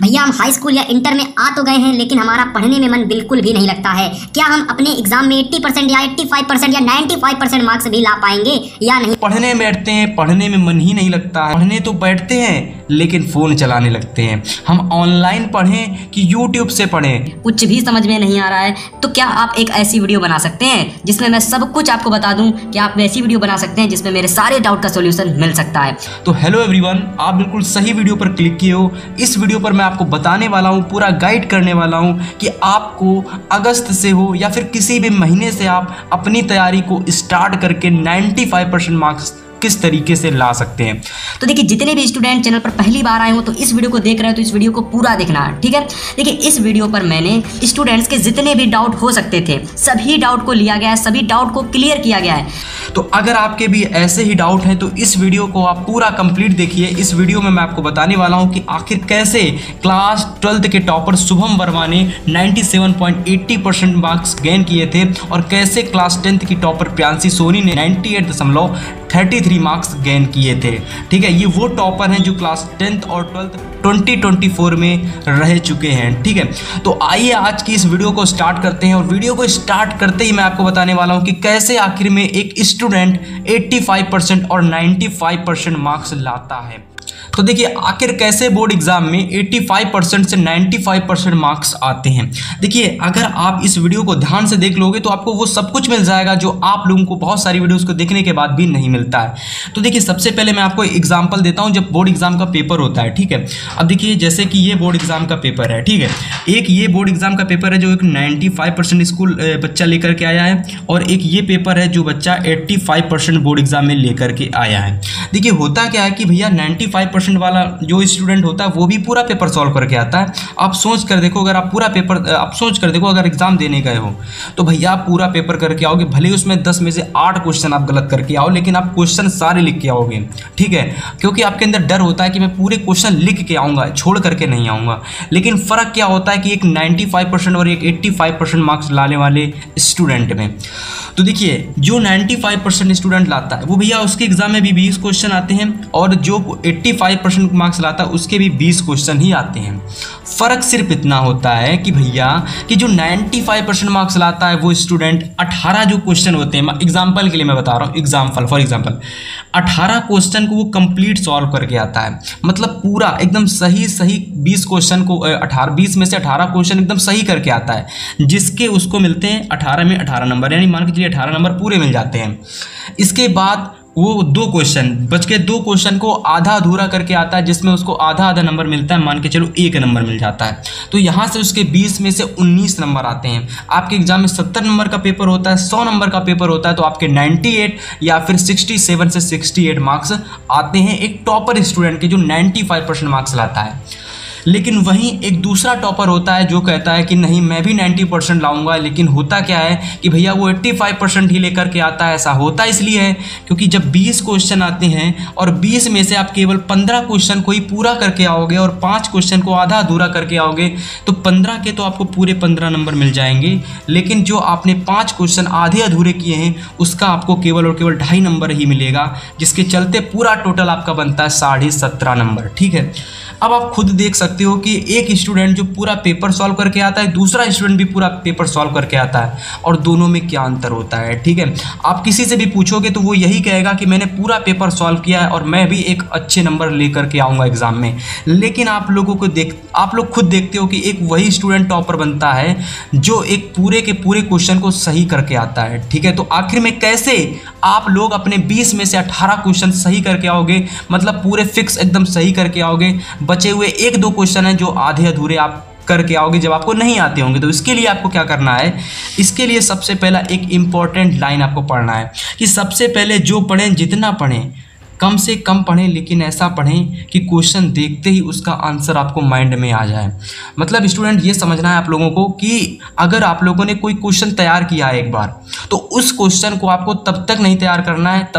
भैया हम high school या इंटर में आ तो गए हैं, लेकिन हमारा पढ़ने में मन बिल्कुल भी नहीं लगता है। क्या हम अपने एग्जाम में 80% या 85% या 95% मार्क्स भी ला पाएंगे या नहीं? पढ़ने बैठते हैं, पढ़ने में मन ही नहीं लगता है। पढ़ने तो बैठते हैं लेकिन फ़ोन चलाने लगते हैं। हम ऑनलाइन पढ़ें कि यूट्यूब से पढ़ें, कुछ भी समझ में नहीं आ रहा है। तो क्या आप एक ऐसी वीडियो बना सकते हैं जिसमें मैं सब कुछ आपको बता दूं? क्या आप वैसी वीडियो बना सकते हैं जिसमें मेरे सारे डाउट का सॉल्यूशन मिल सकता है? तो हेलो एवरीवन, आप बिल्कुल सही वीडियो पर क्लिक किए हो। इस वीडियो पर मैं आपको बताने वाला हूँ, पूरा गाइड करने वाला हूँ कि आपको अगस्त से हो या फिर किसी भी महीने से आप अपनी तैयारी को स्टार्ट करके 95% मार्क्स किस तरीके से ला सकते हैं। तो देखिए, जितने भी स्टूडेंट चैनल पर पहली बार आए हो तो इस वीडियो को देख रहे हो तो इस वीडियो को पूरा देखना है, ठीक है। देखिए, इस वीडियो पर मैंने स्टूडेंट्स के जितने भी डाउट हो सकते थे सभी डाउट को लिया गया है, सभी डाउट को क्लियर किया गया है। तो अगर आपके भी ऐसे ही डाउट हैं तो इस वीडियो को आप पूरा कंप्लीट देखिए। इस वीडियो में मैं आपको बताने वाला हूं कि आखिर कैसे क्लास 12th के टॉपर शुभम वर्मा ने 97.80% मार्क्स गेन किए थे और कैसे क्लास 10th की टॉपर प्रियांशी सोनी ने 98.33 मार्क्स गेन किए थे। ठीक है, ये वो टॉपर हैं जो क्लास 10th और 12th 2024 में रह चुके हैं। ठीक है, तो आइए आज की इस वीडियो को स्टार्ट करते हैं। और वीडियो को स्टार्ट करते ही मैं आपको बताने वाला हूं कि कैसे आखिर में एक स्टूडेंट 85% और 95% मार्क्स लाता है। तो देखिए, आखिर कैसे बोर्ड एग्जाम में 85% से 95% मार्क्स आते हैं। देखिए, अगर आप इस वीडियो को ध्यान से देख लोगे तो आपको वो सब कुछ मिल जाएगा जो आप लोगों को बहुत सारी वीडियोस को देखने के बाद भी नहीं मिलता है। तो देखिए, सबसे पहले मैं आपको एग्जांपल देता हूं जब बोर्ड एग्जाम का पेपर होता है। ठीक है, अब देखिए, जैसे कि ये बोर्ड एग्जाम का पेपर है। ठीक है, एक ये बोर्ड एग्जाम का पेपर है जो एक 95% स्कूल बच्चा लेकर के आया है, और एक ये पेपर है जो बच्चा 85% बोर्ड एग्जाम में लेकर के आया है। देखिए, होता क्या है कि भैया 95% वाला जो स्टूडेंट होता है वो भी पूरा पेपर सॉल्व करके आता है। आप सोच कर देखो, अगर आप पूरा पेपर आप सोच कर देखो, अगर एग्जाम देने गए हो तो भैया आप पूरा पेपर करके आओगे, भले ही उसमें 10 में से 8 क्वेश्चन आप गलत करके आओ, लेकिन आप क्वेश्चन सारे लिख के आओगे। ठीक है, क्योंकि आपके अंदर डर होता है कि मैं पूरे क्वेश्चन लिख के आऊँगा, छोड़ करके नहीं आऊँगा। लेकिन फ़र्क क्या होता है कि एक 95% और एक 85% मार्क्स लाने वाले स्टूडेंट में। तो देखिए, जो 95% स्टूडेंट लाता है वो भैया उसके एग्जाम में भी 20 क्वेश्चन आते हैं, और जो 85% मार्क्स लाता है उसके भी 20 क्वेश्चन ही आते हैं। फ़र्क सिर्फ इतना होता है कि भैया कि जो 95% मार्क्स लाता है वो स्टूडेंट 18 जो क्वेश्चन होते हैं, एग्जाम्पल के लिए मैं बता रहा हूँ, फॉर एग्जाम्पल 18 क्वेश्चन को वो कंप्लीट सॉल्व करके आता है। मतलब पूरा एकदम सही 20 क्वेश्चन को 20 में से 18 क्वेश्चन एकदम सही करके आता है, जिसके उसको मिलते हैं 18 में 18 नंबर, यानी मान के चलिए 18 नंबर पूरे मिल जाते हैं। इसके बाद वो 2 क्वेश्चन बच के 2 क्वेश्चन को आधा अधूरा करके आता है, जिसमें उसको आधा नंबर मिलता है, मान के चलो 1 नंबर मिल जाता है। तो यहाँ से उसके 20 में से 19 नंबर आते हैं। आपके एग्जाम में 70 नंबर का पेपर होता है, 100 नंबर का पेपर होता है, तो आपके 98 या फिर 67 से 68 मार्क्स आते हैं एक टॉपर स्टूडेंट के जो 95% मार्क्स लाता है। लेकिन वहीं एक दूसरा टॉपर होता है जो कहता है कि नहीं, मैं भी 90% लाऊंगा, लेकिन होता क्या है कि भैया वो 85% ही लेकर के आता है। ऐसा होता इसलिए है क्योंकि जब 20 क्वेश्चन आते हैं और 20 में से आप केवल 15 क्वेश्चन को ही पूरा करके आओगे और 5 क्वेश्चन को आधा अधूरा करके आओगे, तो 15 के तो आपको पूरे 15 नंबर मिल जाएंगे, लेकिन जो आपने 5 क्वेश्चन आधे अधूरे किए हैं उसका आपको केवल और केवल 2.5 नंबर ही मिलेगा, जिसके चलते पूरा टोटल आपका बनता है 17.5 नंबर। ठीक है, अब आप खुद देख सकते हो कि एक स्टूडेंट जो पूरा पेपर सॉल्व करके आता है, दूसरा स्टूडेंट भी पूरा पेपर सॉल्व करके आता है, और दोनों में क्या अंतर होता है। ठीक है, आप किसी से भी पूछोगे तो वो यही कहेगा कि मैंने पूरा पेपर सॉल्व किया है और मैं भी एक अच्छे नंबर लेकर के आऊँगा एग्जाम में। लेकिन आप लोग खुद देखते हो कि एक वही स्टूडेंट टॉपर बनता है जो एक पूरे के पूरे क्वेश्चन को सही करके आता है। ठीक है, तो आखिर में कैसे आप लोग अपने 20 में से 18 क्वेश्चन सही करके आओगे, मतलब पूरे फिक्स एकदम सही करके आओगे, बचे हुए 1-2 क्वेश्चन हैं जो आधे अधूरे आप करके आओगे जब आपको नहीं आते होंगे। तो इसके लिए आपको क्या करना है, इसके लिए सबसे पहला एक इम्पॉर्टेंट लाइन आपको पढ़ना है कि सबसे पहले जो पढ़ें, जितना पढ़ें कम से कम पढ़ें, लेकिन ऐसा पढ़ें कि क्वेश्चन देखते ही उसका आंसर आपको माइंड में आ जाए। मतलब स्टूडेंट ये समझना है आप लोगों को कि अगर आप लोगों ने कोई क्वेश्चन तैयार किया है एक बार, तो उस क्वेश्चन को आपको तब तक नहीं तैयार करना है,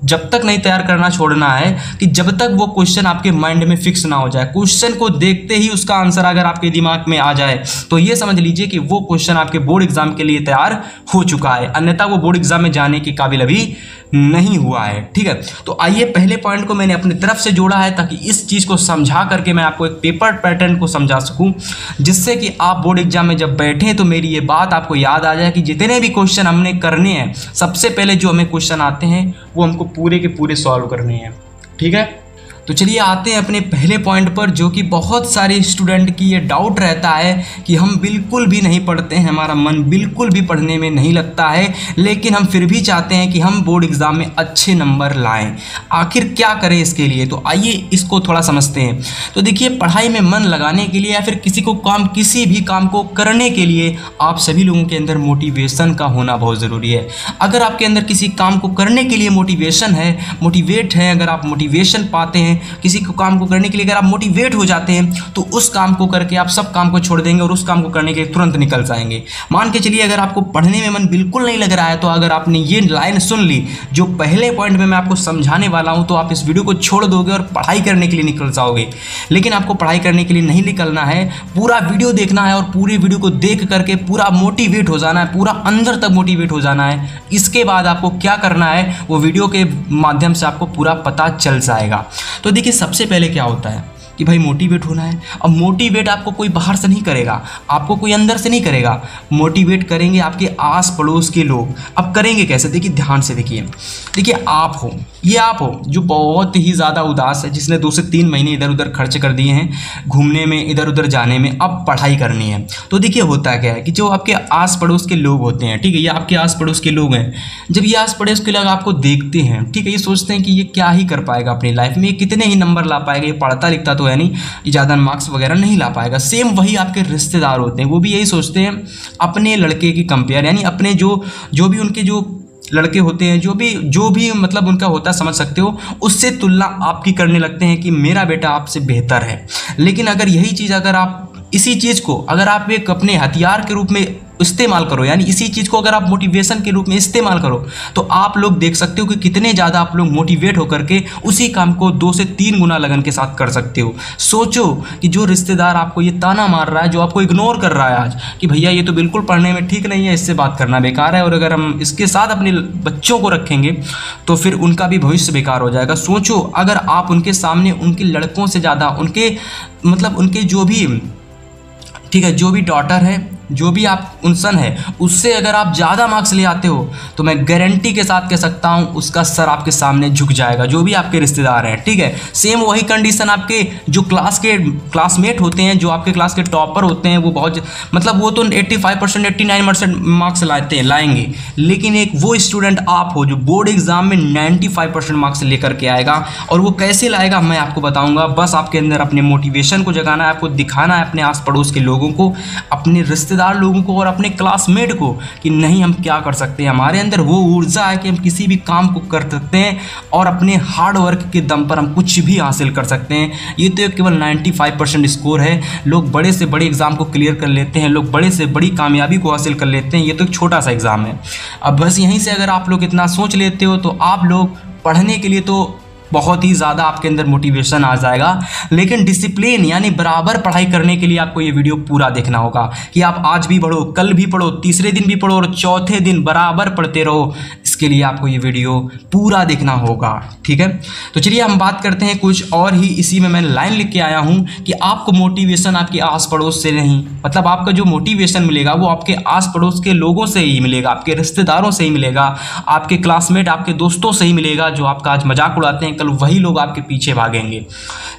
जब तक नहीं तैयार करना छोड़ना है कि जब तक वो क्वेश्चन आपके माइंड में फिक्स ना हो जाए। क्वेश्चन को देखते ही उसका आंसर अगर आपके दिमाग में आ जाए तो ये समझ लीजिए कि वो क्वेश्चन आपके बोर्ड एग्जाम के लिए तैयार हो चुका है, अन्यथा वो बोर्ड एग्जाम में जाने के काबिल अभी नहीं हुआ है। ठीक है, तो आइए पहले पॉइंट को मैंने अपनी तरफ से जोड़ा है ताकि इस चीज़ को समझा करके मैं आपको एक पेपर पैटर्न को समझा सकूं, जिससे कि आप बोर्ड एग्जाम में जब बैठें तो मेरी ये बात आपको याद आ जाए कि जितने भी क्वेश्चन हमने करने हैं, सबसे पहले जो हमें क्वेश्चन आते हैं वो हमको पूरे के पूरे सॉल्व करने हैं। ठीक है, तो चलिए आते हैं अपने पहले पॉइंट पर, जो कि बहुत सारे स्टूडेंट की ये डाउट रहता है कि हम बिल्कुल भी नहीं पढ़ते हैं, हमारा मन बिल्कुल भी पढ़ने में नहीं लगता है, लेकिन हम फिर भी चाहते हैं कि हम बोर्ड एग्ज़ाम में अच्छे नंबर लाएं। आखिर क्या करें इसके लिए, तो आइए इसको थोड़ा समझते हैं। तो देखिए, पढ़ाई में मन लगाने के लिए या फिर किसी भी काम को करने के लिए आप सभी लोगों के अंदर मोटिवेशन का होना बहुत ज़रूरी है। अगर आपके अंदर किसी काम को करने के लिए मोटिवेशन है, मोटिवेट है, अगर आप मोटिवेशन पाते हैं किसी को काम को करने के लिए, अगर आप मोटिवेट हो जाते हैं तो उस काम को करके आप सब काम को छोड़ देंगे और उस काम को करने के लिए तुरंत निकल जाएंगे। मान के चलिए अगर आपको पढ़ने में मन बिल्कुल नहीं लग रहा है, तो अगर आपने ये लाइन सुन ली जो पहले पॉइंट में मैं आपको समझाने वाला हूं, तो आप इस वीडियो को छोड़ दोगे और पढ़ाई करने के लिए निकल जाओगे। लेकिन आपको पढ़ाई करने के लिए नहीं निकलना है, पूरा वीडियो देखना है और पूरी वीडियो को देख करके पूरा मोटिवेट हो जाना है, पूरा अंदर तक मोटिवेट हो जाना है। इसके बाद आपको क्या करना है वो वीडियो के माध्यम से आपको पूरा पता चल जाएगा। तो देखिए, सबसे पहले क्या होता है कि भाई मोटिवेट होना है। अब मोटिवेट आपको कोई बाहर से नहीं करेगा, आपको कोई अंदर से नहीं करेगा, मोटिवेट करेंगे आपके आस पड़ोस के लोग। अब करेंगे कैसे, देखिए ध्यान से देखिए। आप हो, ये आप हो जो बहुत ही ज़्यादा उदास है, जिसने 2 से 3 महीने इधर उधर खर्च कर दिए हैं घूमने में, इधर उधर जाने में, अब पढ़ाई करनी है। तो देखिए होता क्या है कि जो आपके आस पड़ोस के लोग होते हैं, ठीक है, ये आपके आस पड़ोस के लोग हैं, जब ये आस पड़ोस के लोग आपको देखते हैं, ठीक है, ये सोचते हैं कि ये क्या ही कर पाएगा अपनी लाइफ में, ये कितने ही नंबर ला पाएगा, ये पढ़ता लिखता तो है नहीं, ये ज़्यादा मार्क्स वगैरह नहीं ला पाएगा। सेम वही आपके रिश्तेदार होते हैं, वो भी यही सोचते हैं अपने लड़के की कंपेयर, यानी अपने जो भी उनके जो लड़के होते हैं, जो भी मतलब उनका होता है, समझ सकते हो, उससे तुलना आपकी करने लगते हैं कि मेरा बेटा आपसे बेहतर है। लेकिन अगर यही चीज़ अगर आप इसी चीज़ को अगर आप एक अपने हथियार के रूप में इस्तेमाल करो, यानी इसी चीज़ को अगर आप मोटिवेशन के रूप में इस्तेमाल करो, तो आप लोग देख सकते हो कि कितने ज़्यादा आप लोग मोटिवेट होकर के उसी काम को 2 से 3 गुना लगन के साथ कर सकते हो। सोचो कि जो रिश्तेदार आपको ये ताना मार रहा है, जो आपको इग्नोर कर रहा है आज कि भैया ये तो बिल्कुल पढ़ने में ठीक नहीं है, इससे बात करना बेकार है, और अगर हम इसके साथ अपने बच्चों को रखेंगे तो फिर उनका भी भविष्य बेकार हो जाएगा। सोचो अगर आप उनके सामने उनके लड़कों से ज़्यादा उनके जो भी, ठीक है, जो भी डॉटर है, जो भी आप सन है, उससे अगर आप ज़्यादा मार्क्स ले आते हो तो मैं गारंटी के साथ कह सकता हूँ उसका सर आपके सामने झुक जाएगा, जो भी आपके रिश्तेदार हैं। ठीक है, सेम वही कंडीशन आपके जो क्लासमेट होते हैं, जो आपके क्लास के टॉपर होते हैं, वो बहुत मतलब वो तो 85% 89% मार्क्स लाएंगे, लेकिन एक वो स्टूडेंट आप हो जो बोर्ड एग्जाम में 95% मार्क्स लेकर के आएगा। और वो कैसे लाएगा मैं आपको बताऊँगा। बस आपके अंदर अपने मोटिवेशन को जगाना है, आपको दिखाना है अपने आस पड़ोस के लोगों को, अपने रिश्तेदार लोगों को और अपने क्लासमेट को कि नहीं हम क्या कर सकते हैं, हमारे अंदर वो ऊर्जा है कि हम किसी भी काम को कर सकते हैं और अपने हार्ड वर्क के दम पर हम कुछ भी हासिल कर सकते हैं। ये तो केवल 95% स्कोर है। लोग बड़े से बड़े एग्जाम को क्लियर कर लेते हैं, लोग बड़े से बड़ी कामयाबी को हासिल कर लेते हैं, ये तो एक छोटा सा एग्जाम है। अब बस यहीं से अगर आप लोग इतना सोच लेते हो तो आप लोग पढ़ने के लिए तो बहुत ही ज़्यादा आपके अंदर मोटिवेशन आ जाएगा। लेकिन डिसिप्लिन यानी बराबर पढ़ाई करने के लिए आपको ये वीडियो पूरा देखना होगा कि आप आज भी पढ़ो, कल भी पढ़ो, तीसरे दिन भी पढ़ो और चौथे दिन बराबर पढ़ते रहो। इसके लिए आपको ये वीडियो पूरा देखना होगा। ठीक है, तो चलिए हम बात करते हैं कुछ और ही। इसी में मैं लाइन लिख के आया हूँ कि आपको मोटिवेशन आपके आस पड़ोस से नहीं, मतलब आपका जो मोटिवेशन मिलेगा वो आपके आस पड़ोस के लोगों से ही मिलेगा, आपके रिश्तेदारों से ही मिलेगा, आपके क्लासमेट, आपके दोस्तों से ही मिलेगा। जो आपका आज मजाक उड़ाते हैं, कल वही लोग आपके पीछे भागेंगे।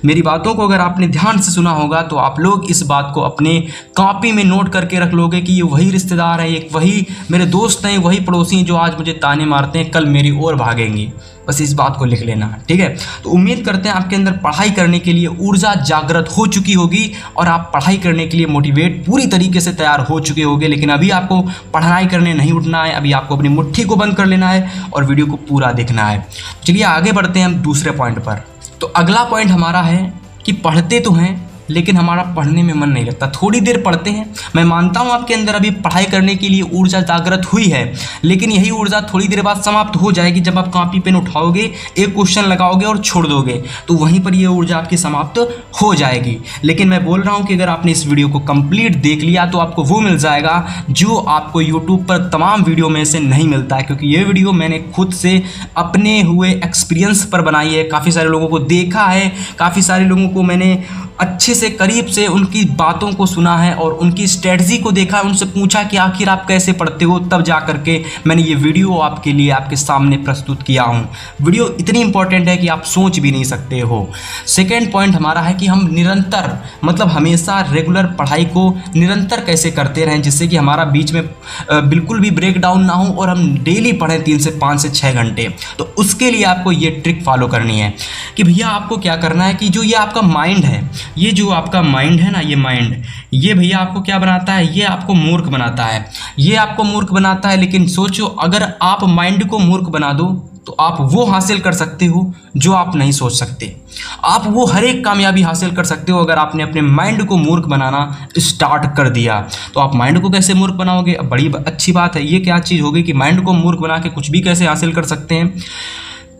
मेरी बातों को अगर आपने ध्यान से सुना होगा तो आप लोग इस बात को अपने कॉपी में नोट करके रख लोगे कि ये वही रिश्तेदार है, ये वही मेरे दोस्त हैं, वही पड़ोसी हैं जो आज मुझे ताने मारते हैं, कल मेरी ओर भागेंगी। बस इस बात को लिख लेना, ठीक है। तो उम्मीद करते हैं आपके अंदर पढ़ाई करने के लिए ऊर्जा जागृत हो चुकी होगी और आप पढ़ाई करने के लिए मोटिवेट पूरी तरीके से तैयार हो चुके होंगे। लेकिन अभी आपको पढ़ाई करने नहीं उठना है, अभी आपको अपनी मुट्ठी को बंद कर लेना है और वीडियो को पूरा देखना है। चलिए आगे बढ़ते हैं हम दूसरे पॉइंट पर। तो अगला पॉइंट हमारा है कि पढ़ते तो हैं लेकिन हमारा पढ़ने में मन नहीं लगता। थोड़ी देर पढ़ते हैं, मैं मानता हूँ आपके अंदर अभी पढ़ाई करने के लिए ऊर्जा जागृत हुई है, लेकिन यही ऊर्जा थोड़ी देर बाद समाप्त हो जाएगी जब आप कॉपी पेन उठाओगे, एक क्वेश्चन लगाओगे और छोड़ दोगे, तो वहीं पर ये ऊर्जा आपकी समाप्त हो जाएगी। लेकिन मैं बोल रहा हूँ कि अगर आपने इस वीडियो को कंप्लीट देख लिया तो आपको वो मिल जाएगा जो आपको यूट्यूब पर तमाम वीडियो में से नहीं मिलता है, क्योंकि ये वीडियो मैंने खुद से अपने हुए एक्सपीरियंस पर बनाई है। काफ़ी सारे लोगों को देखा है, काफ़ी सारे लोगों को मैंने अच्छे से करीब से उनकी बातों को सुना है और उनकी स्ट्रेटजी को देखा है, उनसे पूछा कि आखिर आप कैसे पढ़ते हो, तब जा करके मैंने ये वीडियो आपके लिए आपके सामने प्रस्तुत किया हूँ। वीडियो इतनी इंपॉर्टेंट है कि आप सोच भी नहीं सकते हो। सेकेंड पॉइंट हमारा है कि हम निरंतर मतलब हमेशा रेगुलर पढ़ाई को निरंतर कैसे करते रहें, जिससे कि हमारा बीच में बिल्कुल भी ब्रेक डाउन ना हो और हम डेली पढ़ें 3 से 5 से 6 घंटे। तो उसके लिए आपको ये ट्रिक फॉलो करनी है कि भैया आपको क्या करना है कि जो ये आपका माइंड है, ये जो आपका माइंड है ना, ये माइंड, ये भैया आपको क्या बनाता है, ये आपको मूर्ख बनाता है, ये आपको मूर्ख बनाता है। लेकिन सोचो, अगर आप माइंड को मूर्ख बना दो तो आप वो हासिल कर सकते हो जो आप नहीं सोच सकते। आप वो हर एक कामयाबी हासिल कर सकते हो अगर आपने अपने माइंड को मूर्ख बनाना स्टार्ट कर दिया। तो आप माइंड को कैसे मूर्ख बनाओगे? अब बड़ी अच्छी बात है, ये क्या चीज़ होगी कि माइंड को मूर्ख बना के कुछ भी कैसे हासिल कर सकते हैं।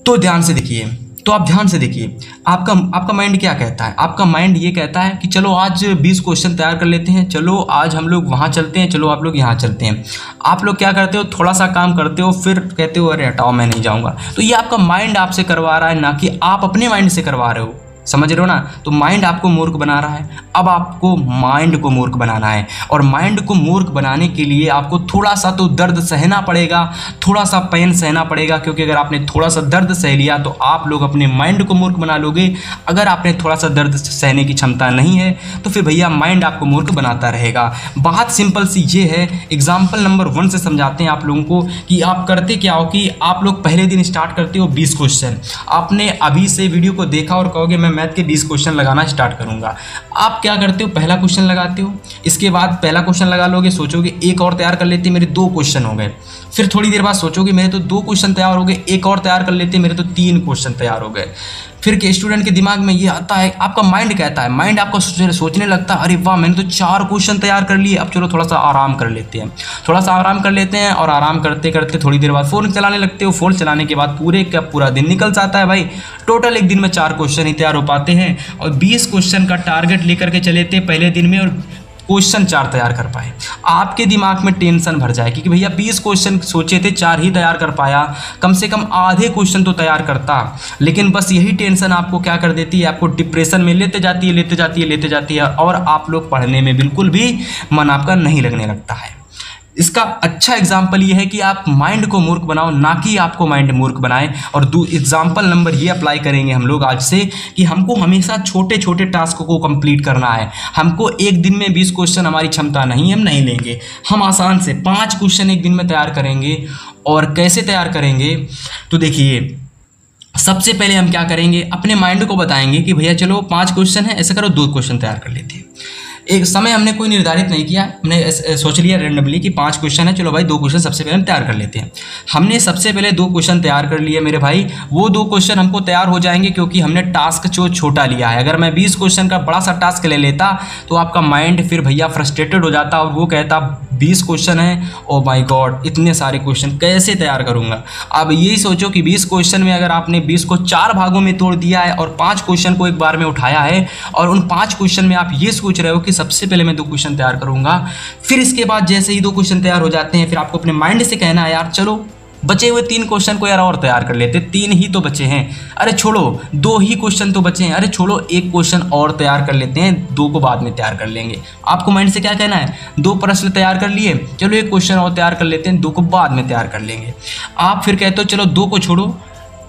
तो ध्यान से देखिए, तो आप ध्यान से देखिए, आपका माइंड क्या कहता है। आपका माइंड ये कहता है कि चलो आज 20 क्वेश्चन तैयार कर लेते हैं, चलो आज हम लोग वहाँ चलते हैं, चलो आप लोग यहाँ चलते हैं। आप लोग क्या करते हो, थोड़ा सा काम करते हो, फिर कहते हो अरे हटाओ मैं नहीं जाऊँगा। तो ये आपका माइंड आपसे करवा रहा है, ना कि आप अपने माइंड से करवा रहे हो। समझ रहे हो ना? तो माइंड आपको मूर्ख बना रहा है। अब आपको माइंड को मूर्ख बनाना है, और माइंड को मूर्ख बनाने के लिए आपको थोड़ा सा तो दर्द सहना पड़ेगा, थोड़ा सा पेन सहना पड़ेगा, क्योंकि अगर आपने थोड़ा सा दर्द सह लिया तो आप लोग अपने माइंड को मूर्ख बना लोगे। अगर आपने थोड़ा सा दर्द सहने की क्षमता नहीं है तो फिर भैया माइंड आपको मूर्ख बनाता रहेगा। बात सिंपल सी ये है, एग्जाम्पल नंबर 1 से समझाते हैं आप लोगों को कि आप करते क्या हो कि आप लोग पहले दिन स्टार्ट करते हो 20 क्वेश्चन। आपने अभी से वीडियो को देखा और कहोगे मैं मैथ के 20 क्वेश्चन लगाना स्टार्ट करूंगा। आप क्या करते हो, पहला क्वेश्चन लगाते हो, इसके बाद पहला क्वेश्चन लगा लोगे, सोचोगे एक और तैयार कर लेते, मेरे 2 क्वेश्चन हो गए। फिर थोड़ी देर बाद सोचोगे मेरे तो 2 क्वेश्चन तैयार हो गए, एक और तैयार कर लेते, मेरे तो 3 क्वेश्चन तैयार हो गए। फिर के स्टूडेंट के दिमाग में ये आता है, आपका माइंड कहता है, माइंड आपको सोचने लगता है अरे वाह मैंने तो 4 क्वेश्चन तैयार कर लिए, अब चलो थोड़ा सा आराम कर लेते हैं, थोड़ा सा आराम कर लेते हैं। और आराम करते करते थोड़ी देर बाद फ़ोन चलाने लगते हो। फ़ोन चलाने के बाद पूरे का पूरा दिन निकल जाता है भाई। टोटल एक दिन में 4 क्वेश्चन ही तैयार हो पाते हैं, और 20 क्वेश्चन का टारगेट लेकर के चले थे पहले दिन में, और क्वेश्चन 4 तैयार कर पाए। आपके दिमाग में टेंशन भर जाए कि भैया 20 क्वेश्चन सोचे थे, 4 ही तैयार कर पाया, कम से कम आधे क्वेश्चन तो तैयार करता। लेकिन बस यही टेंशन आपको क्या कर देती है, आपको डिप्रेशन में लेते जाती है, और आप लोग पढ़ने में बिल्कुल भी मन आपका नहीं लगने लगता है। इसका अच्छा एग्जाम्पल ये है कि आप माइंड को मूर्ख बनाओ, ना कि आपको माइंड मूर्ख बनाए। और एग्जाम्पल नंबर ये अप्लाई करेंगे हम लोग आज से कि हमको हमेशा छोटे छोटे टास्क को कंप्लीट करना है। हमको एक दिन में 20 क्वेश्चन हमारी क्षमता नहीं, हम नहीं लेंगे। हम आसान से 5 क्वेश्चन एक दिन में तैयार करेंगे। और कैसे तैयार करेंगे, तो देखिए सबसे पहले हम क्या करेंगे, अपने माइंड को बताएंगे कि भैया चलो 5 क्वेश्चन है, ऐसा करो 2 क्वेश्चन तैयार कर लेते हैं। एक समय हमने कोई निर्धारित नहीं किया, हमने सोच लिया रैंडमली कि 5 क्वेश्चन है, चलो भाई 2 क्वेश्चन सबसे पहले हम तैयार कर लेते हैं। हमने सबसे पहले 2 क्वेश्चन तैयार कर लिए मेरे भाई। वो 2 क्वेश्चन हमको तैयार हो जाएंगे क्योंकि हमने टास्क जो छोटा लिया है। अगर मैं 20 क्वेश्चन का बड़ा सा टास्क ले लेता तो आपका माइंड फिर भैया फ्रस्ट्रेटेड हो जाता और वो कहता 20 क्वेश्चन है, ओ माय गॉड इतने सारे क्वेश्चन कैसे तैयार करूँगा। अब यही सोचो कि 20 क्वेश्चन में अगर आपने 20 को 4 भागों में तोड़ दिया है और 5 क्वेश्चन को एक बार में उठाया है, और उन 5 क्वेश्चन में आप ये सोच रहे हो कि सबसे पहले मैं 2 क्वेश्चन तैयार करूंगा। फिर इसके बाद जैसे ही 2 क्वेश्चन तैयार हो जाते हैं, फिर आपको अपने माइंड से कहना है यार चलो बचे हुए 3 क्वेश्चन को यार और तैयार कर लेते, 3 ही तो बचे हैं, अरे छोड़ो 2 ही क्वेश्चन तो बचे हैं, अरे छोड़ो 1 क्वेश्चन और तैयार कर लेते हैं, 2 को बाद में तैयार कर लेंगे। आपको माइंड से क्या कहना है, 2 प्रश्न तैयार कर लिए, चलो 1 क्वेश्चन और तैयार कर लेते हैं, 2 को बाद में तैयार कर लेंगे। आप फिर कहते हो चलो 2 को छोड़ो,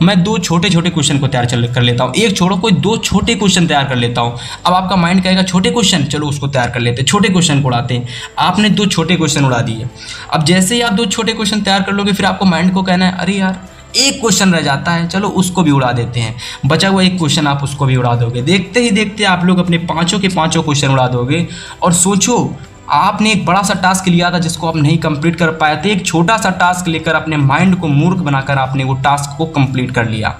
मैं 2 छोटे छोटे क्वेश्चन को तैयार कर लेता हूँ, 1 छोड़ो कोई 2 छोटे क्वेश्चन तैयार कर लेता हूँ। अब आपका माइंड कहेगा छोटे क्वेश्चन, चलो उसको तैयार कर लेते हैं, छोटे क्वेश्चन को उड़ाते हैं। आपने 2 छोटे क्वेश्चन उड़ा दिए। अब जैसे ही आप 2 छोटे क्वेश्चन तैयार कर लोगे, फिर आपको माइंड को कहना है अरे यार 1 क्वेश्चन रह जाता है, चलो उसको भी उड़ा देते हैं। बचा हुआ 1 क्वेश्चन आप उसको भी उड़ा दोगे। देखते ही देखते आप लोग अपने 5 के 5 क्वेश्चन उड़ा दोगे। और सोचो आपने एक बड़ा सा टास्क लिया था जिसको आप नहीं कंप्लीट कर पाए थे, एक छोटा सा टास्क लेकर अपने माइंड को मूर्ख बनाकर आपने वो टास्क को कंप्लीट कर लिया।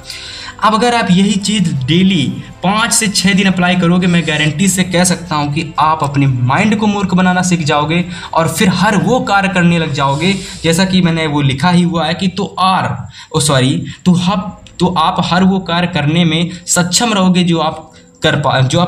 अब अगर आप यही चीज़ डेली 5 से 6 दिन अप्लाई करोगे, मैं गारंटी से कह सकता हूँ कि आप अपने माइंड को मूर्ख बनाना सीख जाओगे और फिर हर वो कार्य करने लग जाओगे जैसा कि मैंने वो लिखा ही हुआ है कि तो आप हर वो कार्य करने में सक्षम रहोगे जो आप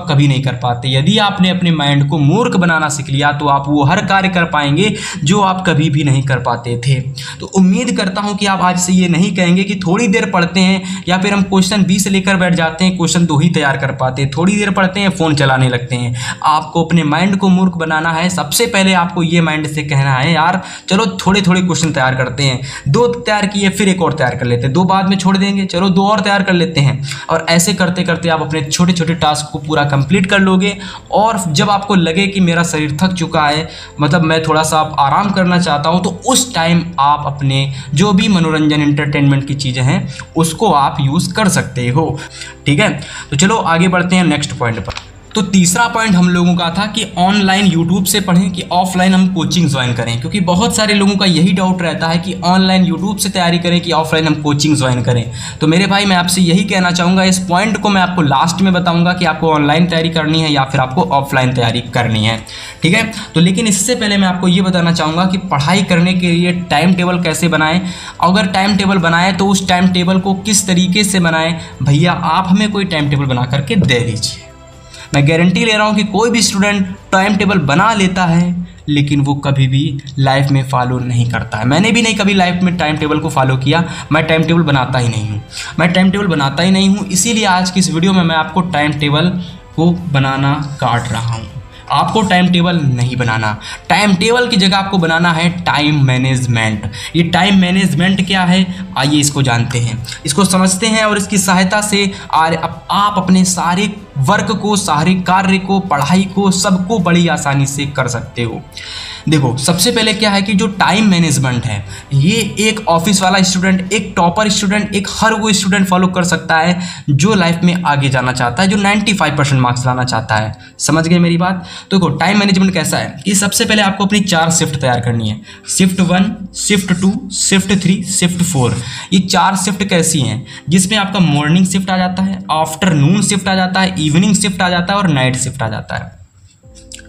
कभी नहीं कर पाते। यदि आपने अपने माइंड को मूर्ख बनाना सीख लिया तो आप वो हर कार्य कर पाएंगे जो आप कभी भी नहीं कर पाते थे। तो उम्मीद करता हूं कि आप आज से ये नहीं कहेंगे कि थोड़ी देर पढ़ते हैं या फिर हम क्वेश्चन 20 लेकर बैठ जाते हैं, क्वेश्चन 2 ही तैयार कर पाते हैं, थोड़ी देर पढ़ते हैं फ़ोन चलाने लगते हैं। आपको अपने माइंड को मूर्ख बनाना है। सबसे पहले आपको ये माइंड से कहना है यार चलो थोड़े थोड़े क्वेश्चन तैयार करते हैं, 2 तैयार किए फिर एक और तैयार कर लेते हैं, 2 बाद में छोड़ देंगे, चलो 2 और तैयार कर लेते हैं। और ऐसे करते करते आप अपने छोटे छोटे टास्क को पूरा कंप्लीट कर लोगे। और जब आपको लगे कि मेरा शरीर थक चुका है, मतलब मैं थोड़ा सा आराम करना चाहता हूं, तो उस टाइम आप अपने जो भी मनोरंजन एंटरटेनमेंट की चीज़ें हैं उसको आप यूज़ कर सकते हो। ठीक है, तो चलो आगे बढ़ते हैं नेक्स्ट पॉइंट पर। तो तीसरा पॉइंट हम लोगों का था कि ऑनलाइन यूट्यूब से पढ़ें कि ऑफलाइन हम कोचिंग ज्वाइन करें, क्योंकि बहुत सारे लोगों का यही डाउट रहता है कि ऑनलाइन यूट्यूब से तैयारी करें कि ऑफलाइन हम कोचिंग ज्वाइन करें। तो मेरे भाई मैं आपसे यही कहना चाहूँगा, इस पॉइंट को मैं आपको लास्ट में बताऊँगा कि आपको ऑनलाइन तैयारी करनी है या फिर आपको ऑफलाइन तैयारी करनी है। ठीक है, तो लेकिन इससे पहले मैं आपको ये बताना चाहूँगा कि पढ़ाई करने के लिए टाइम टेबल कैसे बनाएं। अगर टाइम टेबल बनाएं तो उस टाइम टेबल को किस तरीके से बनाएं, भैया आप हमें कोई टाइम टेबल बना करके दे दीजिए। मैं गारंटी ले रहा हूँ कि कोई भी स्टूडेंट टाइम टेबल बना लेता है लेकिन वो कभी भी लाइफ में फॉलो नहीं करता है। मैंने भी नहीं कभी लाइफ में टाइम टेबल को फॉलो किया। मैं टाइम टेबल बनाता ही नहीं हूँ। इसीलिए आज की इस वीडियो में मैं आपको टाइम टेबल को बनाना काट रहा हूँ। आपको टाइम टेबल नहीं बनाना, टाइम टेबल की जगह आपको बनाना है टाइम मैनेजमेंट। ये टाइम मैनेजमेंट क्या है, आइए इसको जानते हैं, इसको समझते हैं और इसकी सहायता से आप अपने सारे वर्क को, सारे कार्य को, पढ़ाई को, सबको बड़ी आसानी से कर सकते हो। देखो सबसे पहले क्या है कि जो टाइम मैनेजमेंट है ये एक ऑफिस वाला स्टूडेंट, एक टॉपर स्टूडेंट, एक हर वो स्टूडेंट फॉलो कर सकता है जो लाइफ में आगे जाना चाहता है, जो 95% मार्क्स लाना चाहता है। समझ गए मेरी बात? तो देखो टाइम मैनेजमेंट कैसा है कि सबसे पहले आपको अपनी 4 शिफ्ट तैयार करनी है। Shift 1, shift 2, shift 3, shift 4। ये 4 शिफ्ट कैसी हैं जिसमें आपका मॉर्निंग शिफ्ट आ जाता है, आफ्टरनून शिफ्ट आ जाता है, इवनिंग शिफ्ट आ जाता है और नाइट शिफ्ट आ जाता है।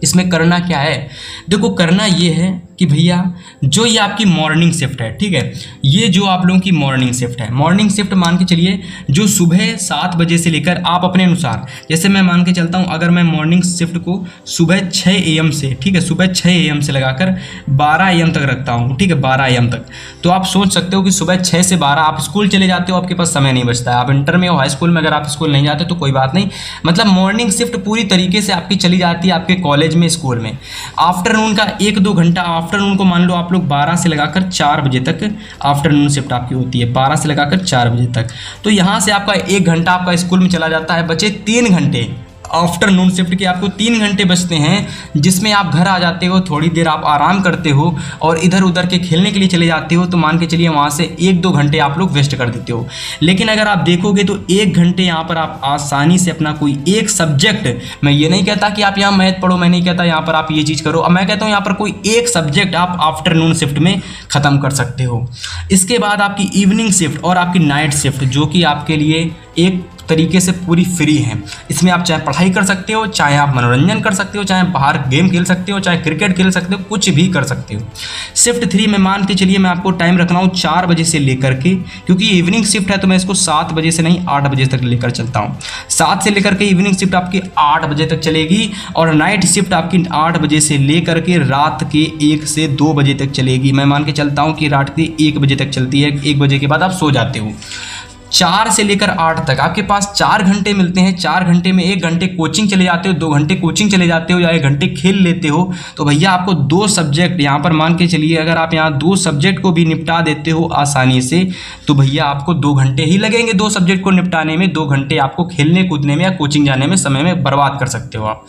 इसमें करना क्या है, देखो करना ये है कि भैया जो ये आपकी मॉर्निंग शिफ्ट है, ठीक है, ये जो आप लोगों की मॉर्निंग शिफ्ट है, मॉर्निंग शिफ्ट मान के चलिए जो सुबह 7 बजे से लेकर आप अपने अनुसार, जैसे मैं मान के चलता हूँ अगर मैं मॉर्निंग शिफ्ट को सुबह 6 AM से, ठीक है, सुबह 6 AM से लगाकर 12 AM तक रखता हूँ, ठीक है, 12 AM तक, तो आप सोच सकते हो कि सुबह 6 से 12 आप स्कूल चले जाते हो, आपके पास समय नहीं बचता है। आप इंटर में हो, हाई स्कूल में, अगर आप स्कूल नहीं जाते तो कोई बात नहीं, मतलब मॉर्निंग शिफ्ट पूरी तरीके से आपकी चली जाती है आपके कॉलेज में, स्कूल में। आफ्टरनून का 1-2 घंटा, आफ्टरनून को मान लो आप लोग 12 से लगाकर 4 बजे तक आफ्टरनून शिफ्ट आपकी होती है, 12 से लगाकर 4 बजे तक। तो यहाँ से आपका 1 घंटा आपका स्कूल में चला जाता है, बचे 3 घंटे। आफ्टरनून शिफ्ट के आपको 3 घंटे बचते हैं जिसमें आप घर आ जाते हो, थोड़ी देर आप आराम करते हो और इधर उधर के खेलने के लिए चले जाते हो। तो मान के चलिए वहाँ से 1-2 घंटे आप लोग वेस्ट कर देते हो। लेकिन अगर आप देखोगे तो 1 घंटे यहाँ पर आप आसानी से अपना कोई एक सब्जेक्ट, मैं ये नहीं कहता कि आप यहाँ मैथ पढ़ो, मैं नहीं कहता यहाँ पर आप ये चीज़ करो, अब मैं कहता हूँ यहाँ पर कोई एक सब्जेक्ट आप आफ्टरनून शिफ्ट में ख़त्म कर सकते हो। इसके बाद आपकी इवनिंग शिफ्ट और आपकी नाइट शिफ्ट जो कि आपके लिए एक तरीके से पूरी फ्री है। इसमें आप चाहे पढ़ाई कर सकते हो, चाहे आप मनोरंजन कर सकते हो, चाहे बाहर गेम खेल सकते हो, चाहे क्रिकेट खेल सकते हो, कुछ भी कर सकते हो। शिफ्ट 3 में मान के चलिए मैं आपको टाइम रख रहा हूँ 4 बजे से लेकर के, क्योंकि इवनिंग शिफ्ट है तो मैं इसको 7 बजे से नहीं 8 बजे तक लेकर चलता हूँ। 7 से लेकर के इवनिंग शिफ्ट आपकी 8 बजे तक चलेगी और नाइट शिफ्ट आपकी 8 बजे से लेकर के रात के 1 से 2 बजे तक चलेगी। मैं मान के चलता हूँ कि रात के 1 बजे तक चलती है, 1 बजे के बाद आप सो जाते हो। 4 से लेकर 8 तक आपके पास 4 घंटे मिलते हैं। 4 घंटे में 1 घंटे कोचिंग चले जाते हो, 2 घंटे कोचिंग चले जाते हो या 1 घंटे खेल लेते हो। तो भैया आपको 2 सब्जेक्ट यहाँ पर मान के चलिए, अगर आप यहाँ 2 सब्जेक्ट को भी निपटा देते हो आसानी से तो भैया आपको 2 घंटे ही लगेंगे 2 सब्जेक्ट को निपटाने में। 2 घंटे आपको खेलने कूदने में या कोचिंग जाने में समय में बर्बाद कर सकते हो आप।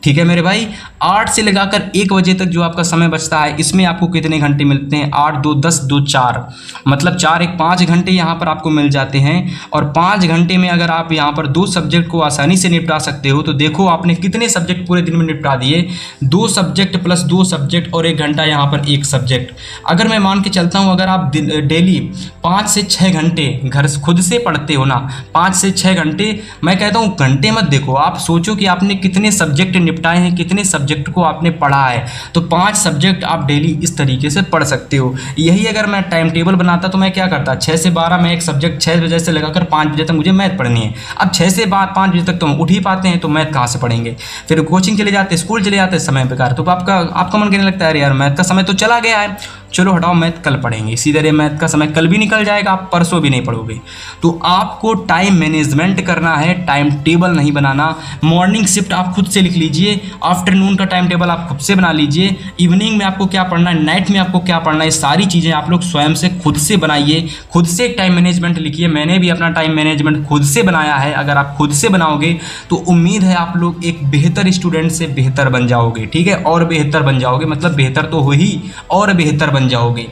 ठीक है मेरे भाई, 8 से लगाकर 1 बजे तक जो आपका समय बचता है इसमें आपको कितने घंटे मिलते हैं, 8 2 10 2 4, मतलब 4 1 5 घंटे यहाँ पर आपको मिल जाते हैं हैं और 5 घंटे में अगर आप यहाँ पर 2 सब्जेक्ट को आसानी से निपटा सकते हो तो देखो आपने कितने सब्जेक्ट पूरे दिन में निपटा दिए। 2 सब्जेक्ट प्लस 2 सब्जेक्ट और 1 घंटा यहाँ पर 1 सब्जेक्ट। अगर मैं मान के चलता हूँ अगर आप डेली 5 से 6 घंटे घर खुद से पढ़ते हो ना, 5 से 6 घंटे, मैं कहता हूँ घंटे मत देखो, आप सोचो कि आपने कितने सब्जेक्ट निपटाए हैं, कितने सब्जेक्ट को आपने पढ़ा है। तो 5 सब्जेक्ट आप डेली इस तरीके से पढ़ सकते हो। यही अगर मैं टाइम टेबल बनाता तो मैं क्या करता, 6 से 12 में एक सब्जेक्ट, 6 बजे से लगाकर 5 बजे तक मुझे मैथ पढ़नी है। अब 6 से 5 बजे तक तो हम उठ ही पाते हैं, तो मैथ कहाँ से पढ़ेंगे। फिर कोचिंग चले जाते, स्कूल चले जाते, समय बेकार। तो आपका मन कहने लगता है यार मैथ का समय तो चला गया है, चलो हटाओ मैथ कल पढ़ेंगे। इसी तरह मैथ का समय कल भी निकल जाएगा, आप परसों भी नहीं पढ़ोगे। तो आपको टाइम मैनेजमेंट करना है, टाइम टेबल नहीं बनाना। मॉर्निंग शिफ्ट आप खुद से लिख लीजिए, आफ्टरनून का टाइम टेबल आप खुद से बना लीजिए, इवनिंग में आपको क्या पढ़ना है, नाइट में आपको क्या पढ़ना है, सारी चीज़ें आप लोग स्वयं से खुद से बनाइए, खुद से एक टाइम मैनेजमेंट लिखिए। मैंने भी अपना टाइम मैनेजमेंट खुद से बनाया है। अगर आप खुद से बनाओगे तो उम्मीद है आप लोग एक बेहतर स्टूडेंट से बेहतर बन जाओगे, ठीक है, और बेहतर बन जाओगे, मतलब बेहतर तो हो ही और बेहतर बन जाओगे,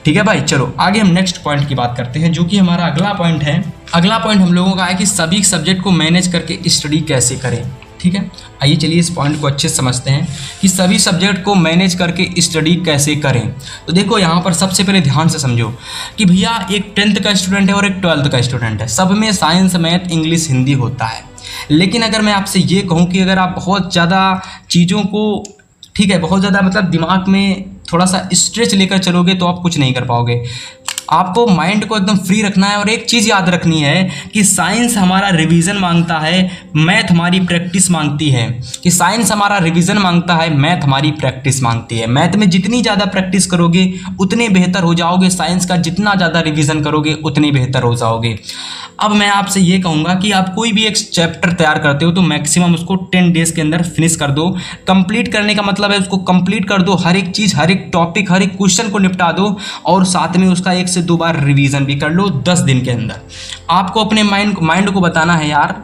ठीक है भाई। चलो आगे हम नेक्स्ट पॉइंट की बात करते हैं, जो कि हमारा अगला पॉइंट है। अगला पॉइंट हम लोगों का है कि सभी सब्जेक्ट को मैनेज करके स्टडी कैसे करें, ठीक है। आइए चलिए इस पॉइंट को अच्छे से समझते हैं कि सभी सब्जेक्ट को मैनेज करके स्टडी कैसे करें। तो देखो यहाँ पर सबसे पहले ध्यान से समझो कि भैया एक 10th का स्टूडेंट है और एक 12th का स्टूडेंट है, सब में साइंस, मैथ, इंग्लिश, हिंदी होता है। लेकिन अगर मैं आपसे ये कहूँ कि अगर आप बहुत ज़्यादा चीज़ों को, ठीक है, बहुत ज़्यादा मतलब दिमाग में थोड़ा सा स्ट्रेच लेकर चलोगे तो आप कुछ नहीं कर पाओगे। आपको माइंड को एकदम फ्री रखना है और एक चीज़ याद रखनी है कि साइंस हमारा रिवीजन मांगता है, मैथ हमारी प्रैक्टिस मांगती है। कि साइंस हमारा रिवीजन मांगता है, मैथ हमारी प्रैक्टिस मांगती है। मैथ में जितनी ज़्यादा प्रैक्टिस करोगे उतने बेहतर हो जाओगे, साइंस का जितना ज़्यादा रिवीजन करोगे उतने बेहतर हो जाओगे। अब मैं आपसे ये कहूँगा कि आप कोई भी एक चैप्टर तैयार करते हो तो मैक्सिमम उसको 10 डेज के अंदर फिनिश कर दो। कंप्लीट करने का मतलब है उसको कंप्लीट कर दो, हर एक चीज़, हर एक टॉपिक, हर एक क्वेश्चन को निपटा दो और साथ में उसका 1 से 2 बार रिवीजन भी कर लो 10 दिन के अंदर। आपको अपने माइंड को बताना है यार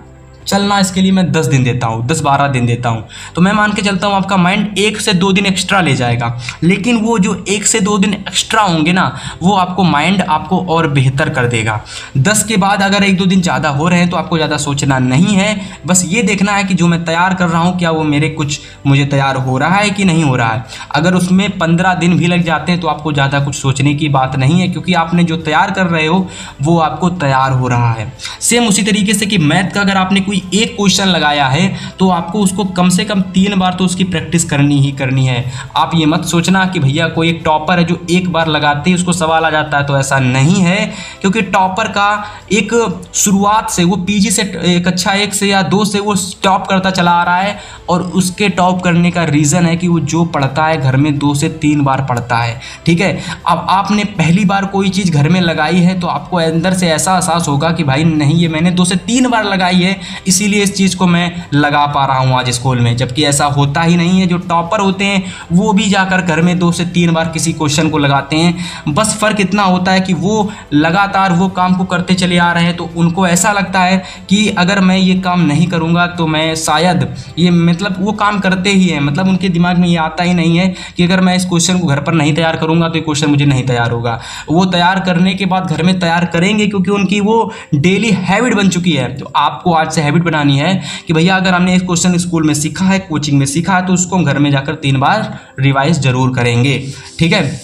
चलना, इसके लिए मैं 10 दिन देता हूँ, 10-12 दिन देता हूँ, तो मैं मान के चलता हूँ आपका माइंड 1 से 2 दिन एक्स्ट्रा ले जाएगा। लेकिन वो जो 1 से 2 दिन एक्स्ट्रा होंगे ना, वो आपको माइंड आपको और बेहतर कर देगा। 10 के बाद अगर 1-2 दिन ज़्यादा हो रहे हैं तो आपको ज़्यादा सोचना नहीं है, बस ये देखना है कि जो मैं तैयार कर रहा हूँ क्या वो मुझे तैयार हो रहा है कि नहीं हो रहा है। अगर उसमें 15 दिन भी लग जाते हैं तो आपको ज़्यादा कुछ सोचने की बात नहीं है, क्योंकि आपने जो तैयार कर रहे हो वो आपको तैयार हो रहा है। सेम उसी तरीके से कि मैथ का अगर आपने कोई एक क्वेश्चन लगाया है तो आपको उसको कम से कम 3 बार तो उसकी प्रैक्टिस करनी ही करनी है। आप ये मत सोचना कि भैया कोई एक टॉपर है जो एक बार लगाते ही उसको सवाल आ जाता है, तो ऐसा नहीं है। क्योंकि टॉपर का एक शुरुआत से वो पीजी से कक्षा 1 से या 2 से वो टॉप करता चला आ रहा है, और उसके टॉप करने का रीज़न है कि वो जो पढ़ता है घर में 2 से 3 बार पढ़ता है, ठीक है। अब आपने पहली बार कोई चीज़ घर में लगाई है तो आपको अंदर से ऐसा एहसास होगा कि भाई नहीं, ये मैंने 2 से 3 बार लगाई है, इसीलिए इस चीज़ को मैं लगा पा रहा हूँ आज स्कूल में। जबकि ऐसा होता ही नहीं है। जो टॉपर होते हैं वो भी जाकर घर में 2 से 3 बार किसी क्वेश्चन को लगाते हैं। बस फ़र्क इतना होता है कि वो लगातार वो काम को करते चले आ रहे हैं, तो उनको ऐसा लगता है कि अगर मैं ये काम नहीं करूँगा तो मैं शायद ये, मतलब वो काम करते ही हैं, मतलब उनके दिमाग में ये आता ही नहीं है कि अगर मैं इस क्वेश्चन को घर पर नहीं तैयार करूँगा तो ये क्वेश्चन मुझे नहीं तैयार होगा। वो तैयार करने के बाद घर में तैयार करेंगे, क्योंकि उनकी वो डेली हैबिट बन चुकी है। तो आपको आज से हैबिट बनानी है कि भैया अगर हमने इस क्वेश्चन स्कूल में सीखा है, कोचिंग में सीखा है, तो उसको हम घर में जाकर 3 बार रिवाइज जरूर करेंगे, ठीक है।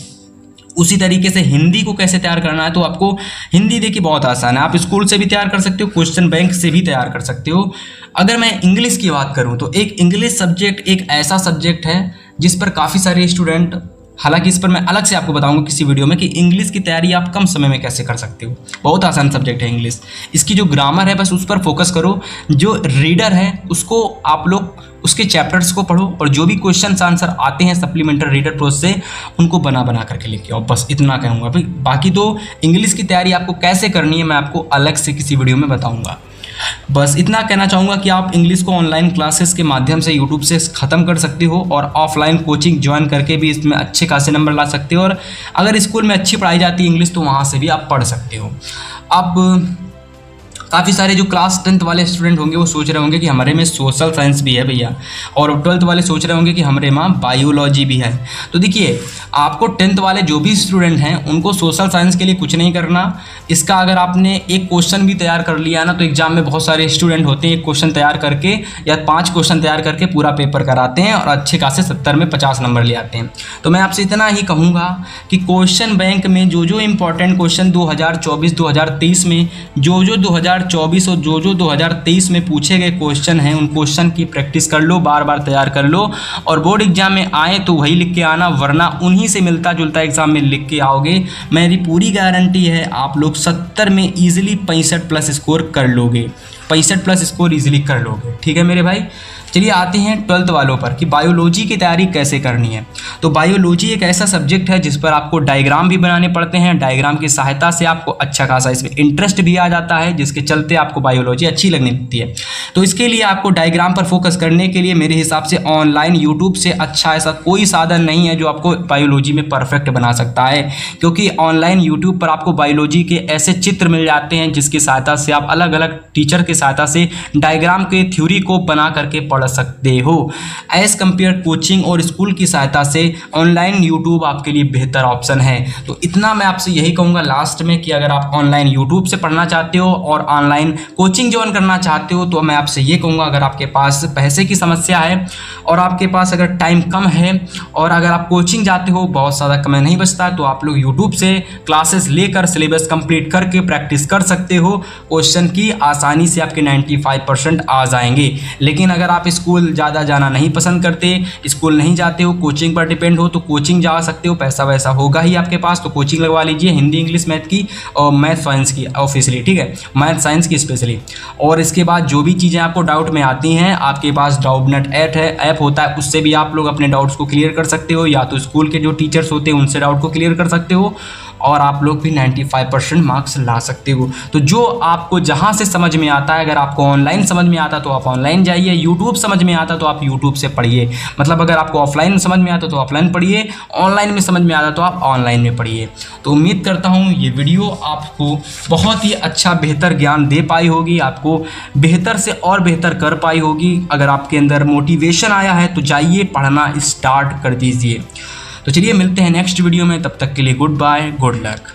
उसी तरीके से हिंदी को कैसे तैयार करना है, तो आपको हिंदी देखिए बहुत आसान है, आप स्कूल से भी तैयार कर सकते हो, क्वेश्चन बैंक से भी तैयार कर सकते हो। अगर मैं इंग्लिश की बात करूं तो एक इंग्लिश सब्जेक्ट एक ऐसा सब्जेक्ट है जिस पर काफ़ी सारे स्टूडेंट, हालांकि इस पर मैं अलग से आपको बताऊंगा किसी वीडियो में कि इंग्लिश की तैयारी आप कम समय में कैसे कर सकते हो। बहुत आसान सब्जेक्ट है इंग्लिश। इसकी जो ग्रामर है बस उस पर फोकस करो, जो रीडर है उसको आप लोग उसके चैप्टर्स को पढ़ो, और जो भी क्वेश्चन आंसर आते हैं सप्लीमेंट्री रीडर प्रोसेस से उनको बना करके लेके आओ। बस इतना कहूँगा भाई। बाकी तो इंग्लिश की तैयारी आपको कैसे करनी है मैं आपको अलग से किसी वीडियो में बताऊँगा। बस इतना कहना चाहूँगा कि आप इंग्लिश को ऑनलाइन क्लासेस के माध्यम से यूट्यूब से ख़त्म कर सकते हो, और ऑफलाइन कोचिंग ज्वाइन करके भी इसमें अच्छे खासे नंबर ला सकते हो। और अगर स्कूल में अच्छी पढ़ाई जाती है इंग्लिश तो वहाँ से भी आप पढ़ सकते हो। अब काफ़ी सारे जो क्लास 10th वाले स्टूडेंट होंगे वो सोच रहे होंगे कि हमारे में सोशल साइंस भी है भैया, और 12th वाले सोच रहे होंगे कि हमारे में बायोलॉजी भी है। तो देखिए, आपको 10th वाले जो भी स्टूडेंट हैं उनको सोशल साइंस के लिए कुछ नहीं करना। इसका अगर आपने एक क्वेश्चन भी तैयार कर लिया ना, तो एग्जाम में बहुत सारे स्टूडेंट होते हैं एक क्वेश्चन तैयार करके या 5 क्वेश्चन तैयार करके पूरा पेपर कराते हैं और अच्छे खासे 70 में 50 नंबर ले आते हैं। तो मैं आपसे इतना ही कहूँगा कि क्वेश्चन बैंक में जो इंपॉर्टेंट क्वेश्चन 2024-2023 में जो 2024 और जो 2023 में पूछे गए क्वेश्चन हैं, उन क्वेश्चन की प्रैक्टिस कर लो, बार बार तैयार कर लो, और बोर्ड एग्जाम में आए तो वही लिख के आना, वरना उन्हीं से मिलता जुलता एग्जाम में लिख के आओगे। मेरी पूरी गारंटी है आप लोग 70 में ईजिली 65+ स्कोर कर लोगे, 65+ स्कोर ईजिली कर लोगे। ठीक है मेरे भाई, चलिए आते हैं 12th वालों पर कि बायोलॉजी की तैयारी कैसे करनी है। तो बायोलॉजी एक ऐसा सब्जेक्ट है जिस पर आपको डायग्राम भी बनाने पड़ते हैं। डायग्राम की सहायता से आपको अच्छा खासा इसमें इंटरेस्ट भी आ जाता है, जिसके चलते आपको बायोलॉजी अच्छी लगने लगती है। तो इसके लिए आपको डायग्राम पर फोकस करने के लिए मेरे हिसाब से ऑनलाइन यूट्यूब से अच्छा ऐसा कोई साधन नहीं है जो आपको बायोलॉजी में परफेक्ट बना सकता है, क्योंकि ऑनलाइन यूट्यूब पर आपको बायोलॉजी के ऐसे चित्र मिल जाते हैं जिसकी सहायता से आप अलग अलग टीचर की सहायता से डायग्राम के थ्योरी को बना करके पढ़ सकते हो। एज कंपेयर कोचिंग और स्कूल की सहायता से ऑनलाइन यूट्यूब आपके लिए बेहतर ऑप्शन है। तो इतना मैं आपसे यही कहूँगा लास्ट में कि अगर आप ऑनलाइन यूट्यूब से पढ़ना चाहते हो और ऑनलाइन कोचिंग ज्वाइन करना चाहते हो, तो मैं आपसे ये कहूँगा अगर आपके पास पैसे की समस्या है और आपके पास अगर टाइम कम है और अगर आप कोचिंग जाते हो, बहुत ज़्यादा समय नहीं बचता, तो आप लोग यूट्यूब से क्लासेस लेकर सिलेबस कंप्लीट करके प्रैक्टिस कर सकते हो। क्वेश्चन की आसानी से आपके 95% आ जाएंगे। लेकिन अगर आप स्कूल ज़्यादा जाना नहीं पसंद करते, स्कूल नहीं जाते हो, कोचिंग पर डिपेंड हो, तो कोचिंग जा सकते हो, पैसा वैसा होगा ही आपके पास, तो कोचिंग लगवा लीजिए हिंदी इंग्लिश मैथ की और मैथ साइंस की ऑफिशियली, ठीक है, मैथ साइंस की स्पेशली। और इसके बाद जो भी चीज़ें आपको डाउट में आती हैं, आपके पास डाउटनेट ऐप होता है, उससे भी आप लोग अपने डाउट्स को क्लियर कर सकते हो, या तो स्कूल के जो टीचर्स होते हैं उनसे डाउट को क्लियर कर सकते हो, और आप लोग भी 95% मार्क्स ला सकते हो। तो जो आपको जहाँ से समझ में आता है, अगर आपको ऑनलाइन समझ में आता तो आप ऑनलाइन जाइए, यूट्यूब समझ में आता तो आप यूट्यूब से पढ़िए। मतलब अगर आपको ऑफलाइन समझ में आता तो ऑफलाइन पढ़िए, ऑनलाइन में समझ में आता तो आप ऑनलाइन में पढ़िए। तो उम्मीद करता हूँ ये वीडियो आपको बहुत ही अच्छा बेहतर ज्ञान दे पाई होगी, आपको बेहतर से और बेहतर कर पाई होगी। अगर आपके अंदर मोटिवेशन आया है तो जाइए पढ़ना स्टार्ट कर दीजिए। तो चलिए मिलते हैं नेक्स्ट वीडियो में, तब तक के लिए गुड बाय, गुड लक।